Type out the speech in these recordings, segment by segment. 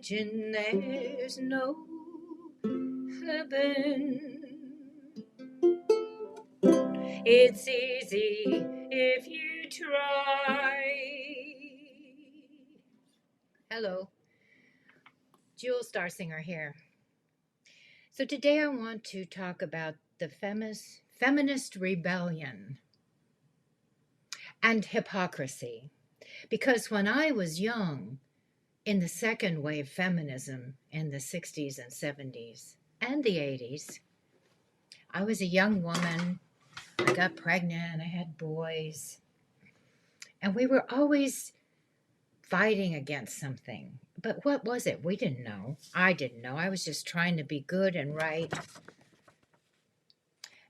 imagine there's no heaven. It's easy if you try. Hello, Jewell Starsinger here. So today I want to talk about the feminist rebellion and hypocrisy. Because when I was young, in the second wave feminism in the 60s and 70s and the 80s, I was a young woman. I got pregnant, I had boys, and we were always fighting against something. But what was it? We didn't know. I didn't know. I was just trying to be good and right.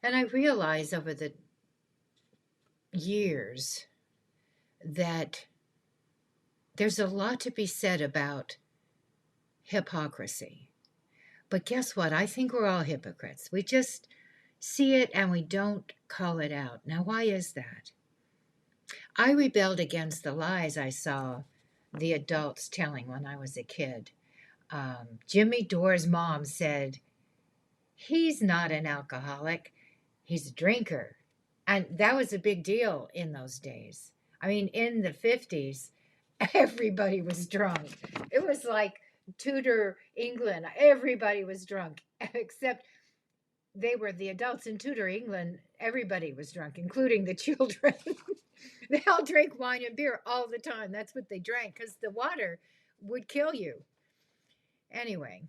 And I realized over the years that there's a lot to be said about hypocrisy. But guess what? I think we're all hypocrites. We just see it and we don't call it out. Now, why is that? I rebelled against the lies I saw the adults telling when I was a kid. Jimmy Dore's mom said, he's not an alcoholic, he's a drinker. And that was a big deal in those days. I mean, in the 50s, everybody was drunk. It was like Tudor England. Everybody was drunk, except they were the adults in Tudor England. Everybody was drunk, including the children. They all drank wine and beer all the time. That's what they drank because the water would kill you. Anyway,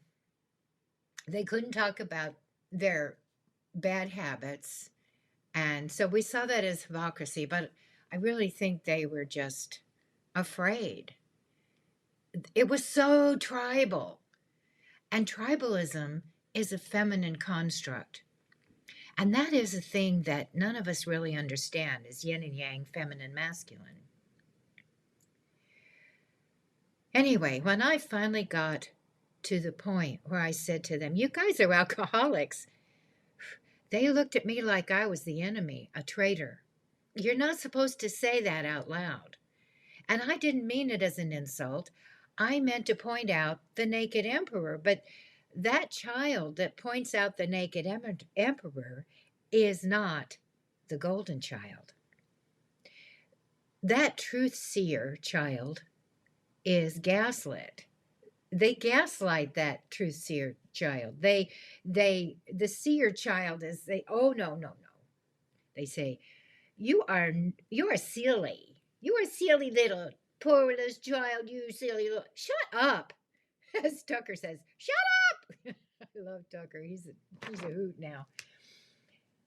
they couldn't talk about their bad habits. And so we saw that as hypocrisy, but I really think they were just afraid. It was so tribal. And tribalism is a feminine construct. And that is a thing that none of us really understand, is yin and yang, feminine, masculine. Anyway, when I finally got to the point where I said to them, you guys are alcoholics, they looked at me like I was the enemy, a traitor. You're not supposed to say that out loud. And I didn't mean it as an insult. I meant to point out the naked emperor. But that child that points out the naked emperor is not the golden child. That truth seer child is gaslit. They gaslight that truth seer child. The seer child is oh no. They say, you are silly. You are silly little poorless child, you silly little. Shut up. As Tucker says, shut up. I love Tucker. He's a hoot now.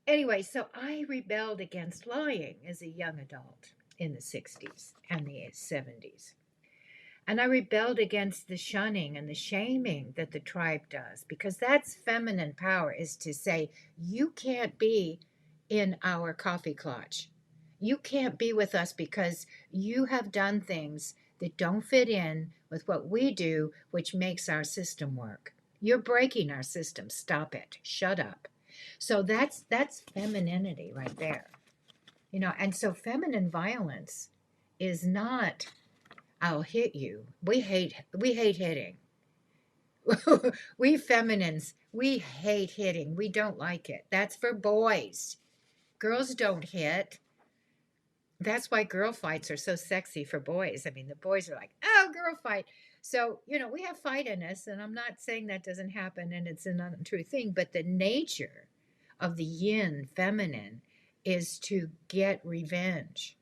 Anyway, so I rebelled against lying as a young adult in the 60s and the 70s. And I rebelled against the shunning and the shaming that the tribe does, because that's feminine power, is to say, you can't be in our coffee clutch. You can't be with us because you have done things that don't fit in with what we do, which makes our system work. You're breaking our system. Stop it. Shut up. So that's femininity right there. And so feminine violence is not, I'll hit you. We hate hitting. We feminines, we hate hitting. We don't like it. That's for boys. Girls don't hit. That's why girl fights are so sexy for boys. I mean, the boys are like, oh, girl fight. So, we have fight in us, and I'm not saying that doesn't happen and it's an untrue thing, but the nature of the yin, feminine, is to get revenge.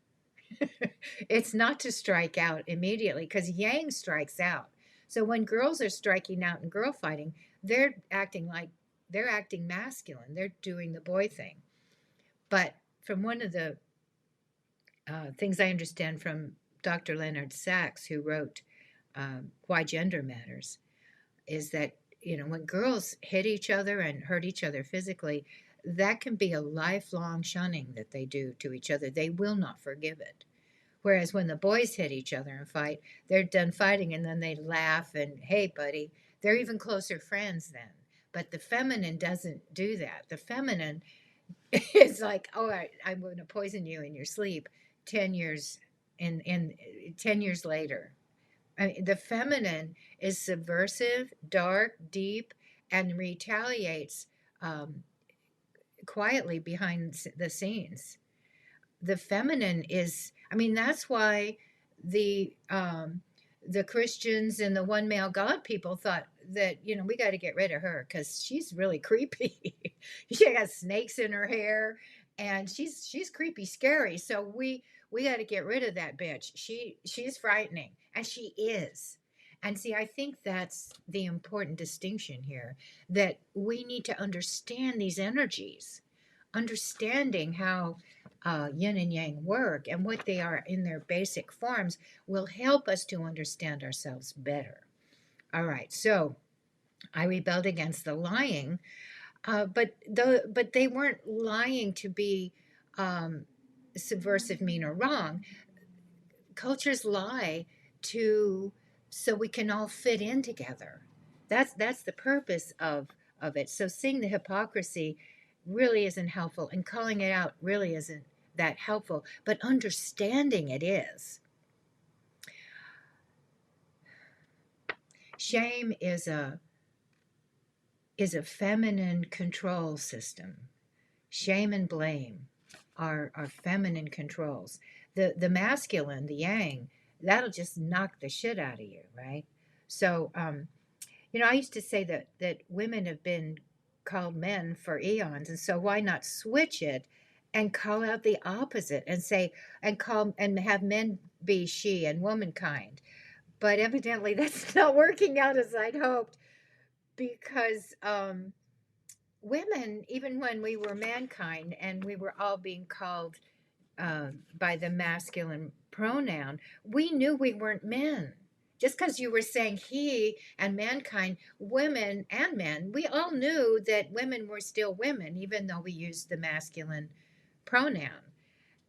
It's not to strike out immediately, because yang strikes out. So when girls are striking out in girl fighting, they're acting masculine. They're doing the boy thing. But from one of the things I understand from Dr. Leonard Sachs, who wrote Why Gender Matters, is that, when girls hit each other and hurt each other physically, that can be a lifelong shunning that they do to each other. They will not forgive it. Whereas when the boys hit each other and fight, they're done fighting and then they laugh and, hey, buddy, they're even closer friends then. But the feminine doesn't do that. The feminine is like, all right, I'm going to poison you in your sleep 10 years 10 years later. I mean, the feminine is subversive, dark, deep, and retaliates um, quietly behind the scenes. The feminine is, I mean, that's why the um the Christians and the one male god people thought that, we got to get rid of her because she's really creepy. She got snakes in her hair, and she's creepy scary, so we got to get rid of that bitch. She's frightening, and she is. And see, I think that's the important distinction here, that we need to understand these energies, understanding how yin and yang work and what they are in their basic forms will help us to understand ourselves better. All right, so I rebelled against the lying, but they weren't lying to be um, subversive, mean, or wrong. Cultures lie to so we can all fit in together. That's the purpose of it. So seeing the hypocrisy really isn't helpful, and calling it out really isn't that helpful, but understanding it is. Shame is a feminine control system. Shame and blame are feminine controls. The masculine, the yang, that'll just knock the shit out of you, right? So I used to say that women have been called men for eons, and so why not switch it and call out the opposite and say and call and have men be she and womankind? But evidently that's not working out as I'd hoped, because women, even when we were mankind and we were all being called by the masculine pronoun, we knew we weren't men. Just because you were saying he and mankind, women and men, we all knew that women were still women, even though we used the masculine pronoun.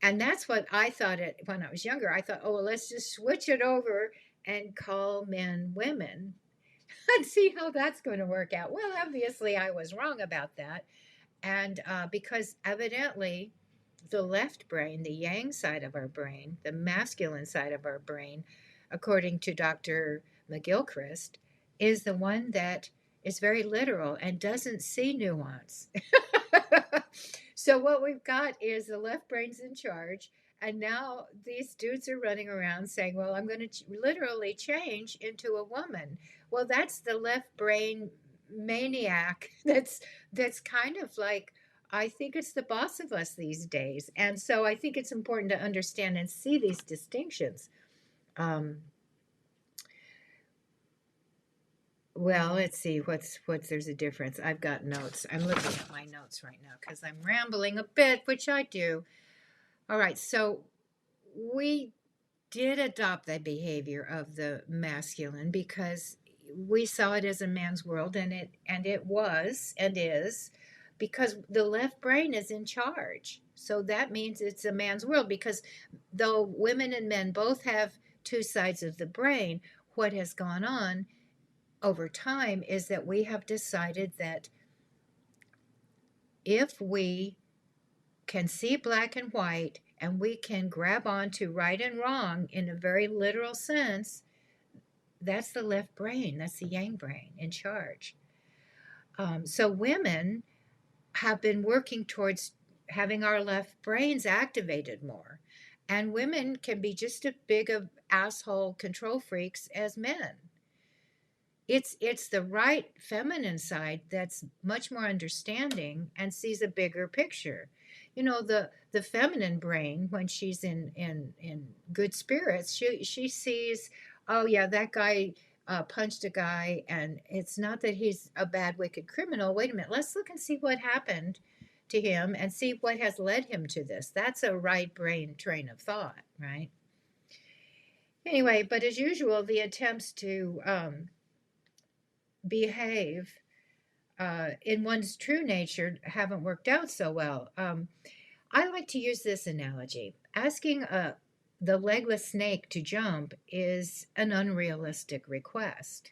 And that's what I thought it when I was younger. I thought, oh, well, let's just switch it over and call men women and see how that's going to work out. Well, obviously, I was wrong about that. And because evidently, the left brain, the yang side of our brain, the masculine side of our brain, according to Dr. McGilchrist, is the one that is very literal and doesn't see nuance. So what we've got is the left brain's in charge, and now these dudes are running around saying, well, I'm going to literally change into a woman. Well, that's the left brain maniac that's kind of like, I think it's the boss of us these days. And so I think it's important to understand and see these distinctions. Um, well, let's see what's there's a difference. I've got notes. I'm looking at my notes right now because I'm rambling a bit, which I do. All right, so we did adopt the behavior of the masculine because we saw it as a man's world, and it was and is, because the left brain is in charge. So that means it's a man's world, because though women and men both have two sides of the brain, what has gone on over time is that we have decided that if we can see black and white and we can grab on to right and wrong in a very literal sense, that's the left brain, that's the yang brain in charge. So women have been working towards having our left brains activated more. And women can be just as big of asshole control freaks as men. It's the right feminine side that's much more understanding and sees a bigger picture. The feminine brain, when she's in good spirits, she sees, oh yeah, that guy punched a guy, and it's not that he's a bad, wicked criminal. Wait a minute, let's look and see what happened to him and see what has led him to this. That's a right brain train of thought, right? Anyway, but as usual, the attempts to behave in one's true nature haven't worked out so well. I like to use this analogy. Asking the legless snake to jump is an unrealistic request.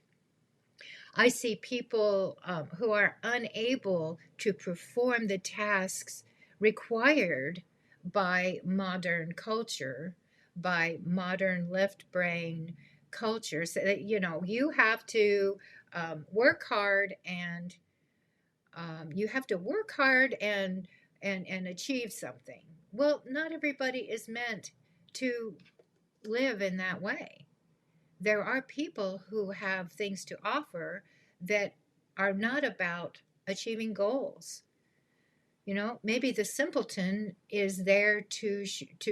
I see people who are unable to perform the tasks required by modern culture, by modern left brain cultures, you have to work hard, and you have to work hard and achieve something. Well, not everybody is meant to live in that way. There are people who have things to offer that are not about achieving goals. Maybe the simpleton is there to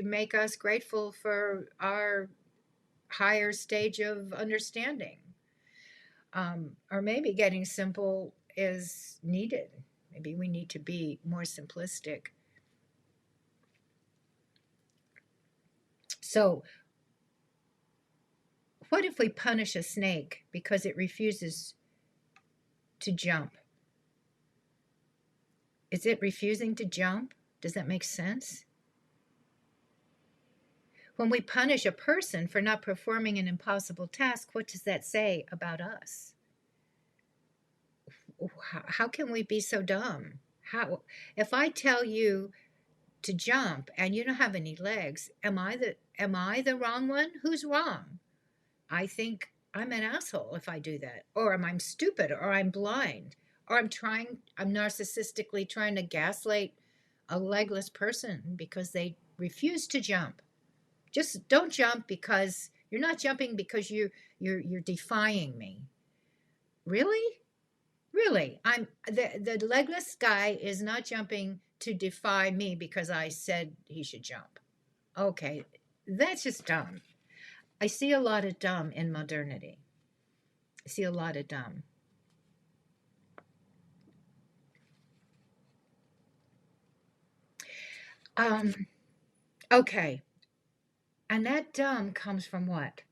make us grateful for our higher stage of understanding. Or maybe getting simple is needed. Maybe we need to be more simplistic. So, what if we punish a snake because it refuses to jump? Is it refusing to jump? Does that make sense? When we punish a person for not performing an impossible task, what does that say about us? How can we be so dumb? If I tell you to jump and you don't have any legs, am I the wrong one? Who's wrong? I think I'm an asshole if I do that, or I'm stupid, or I'm blind, or I'm narcissistically trying to gaslight a legless person because they refuse to jump. Just don't jump, because you're not jumping because you're defying me. Really? Really? The legless guy is not jumping to defy me because I said he should jump. Okay, that's just dumb. I see a lot of dumb in modernity. I see a lot of dumb. Okay. And that dumb comes from what?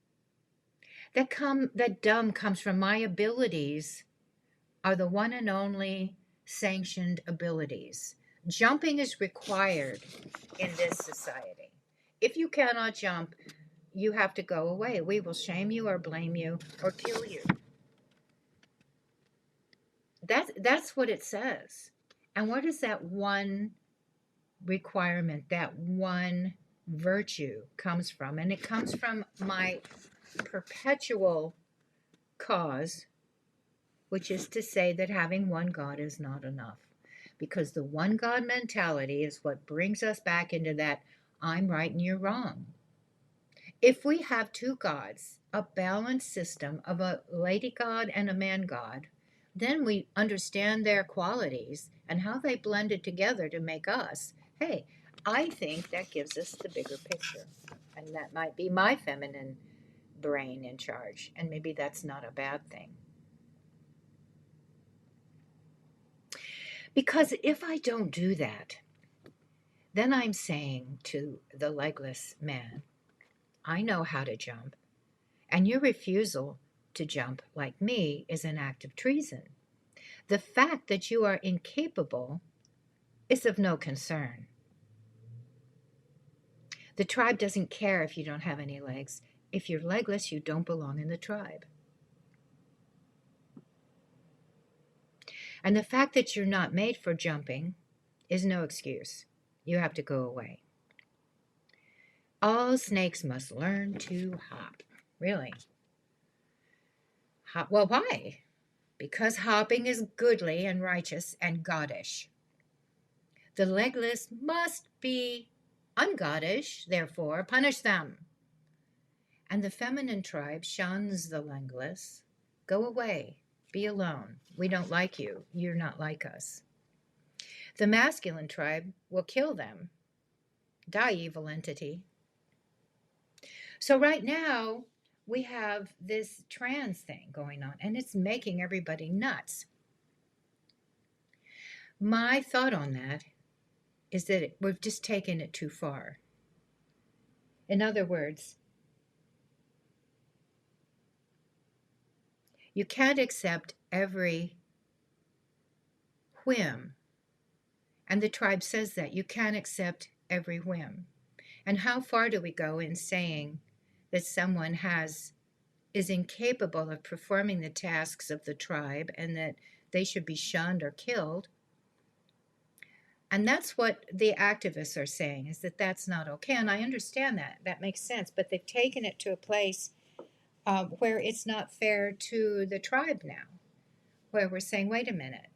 That dumb comes from my abilities are the one and only sanctioned abilities. Jumping is required in this society. If you cannot jump, you have to go away. We will shame you or blame you or kill you. That's what it says. And what is that one requirement, that one virtue comes from? And it comes from my perpetual cause, which is to say that having one God is not enough. Because the one God mentality is what brings us back into that I'm right and you're wrong. If we have two gods, a balanced system of a lady god and a man god, then we understand their qualities and how they blended together to make us. Hey, I think that gives us the bigger picture. And that might be my feminine brain in charge. And maybe that's not a bad thing. Because if I don't do that, then I'm saying to the legless man, I know how to jump, and your refusal to jump like me is an act of treason. The fact that you are incapable is of no concern. The tribe doesn't care if you don't have any legs. If you're legless, you don't belong in the tribe. And the fact that you're not made for jumping is no excuse. You have to go away. All snakes must learn to hop. Really? Well, why? Because hopping is goodly and righteous and goddish. The legless must be ungodish, therefore punish them. And the feminine tribe shuns the legless. Go away. Be alone. We don't like you. You're not like us. The masculine tribe will kill them. Die, evil entity. So right now, we have this trans thing going on, and it's making everybody nuts. My thought on that is that we've just taken it too far. In other words, you can't accept every whim. And the tribe says that you can't accept every whim. And how far do we go in saying that someone is incapable of performing the tasks of the tribe and that they should be shunned or killed? And that's what the activists are saying, is that that's not okay. And I understand that. That makes sense. But they've taken it to a place where it's not fair to the tribe now, where we're saying, wait a minute,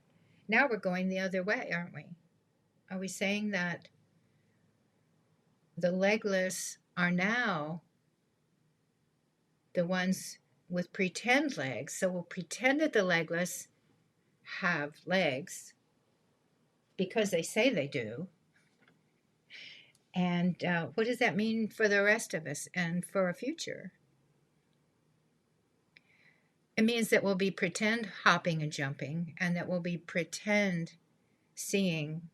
now we're going the other way, aren't we? Are we saying that the legless are now the ones with pretend legs? So we'll pretend that the legless have legs because they say they do. And what does that mean for the rest of us and for our future? It means that we'll be pretend hopping and jumping, and that we'll be pretend seeing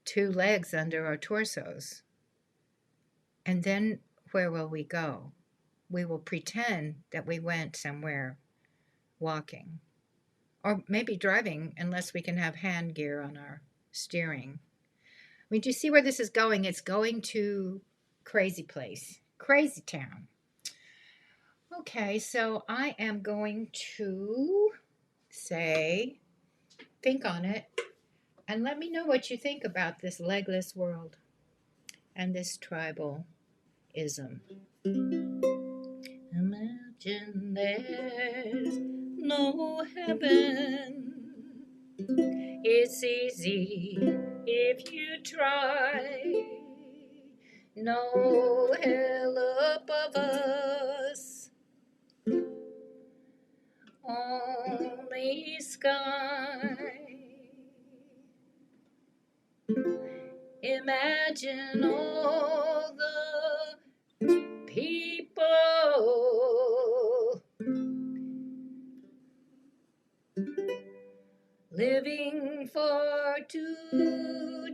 two legs under our torsos. And then where will we go? We will pretend that we went somewhere walking, or maybe driving, unless we can have hand gear on our steering. I mean, do you see where this is going? It's going to crazy place, crazy town. Okay, so I am going to say, think on it, and let me know what you think about this legless world and this tribalism. Imagine there's no heaven. It's easy if you try. No hell above us, only sky. Imagine all the people living for today.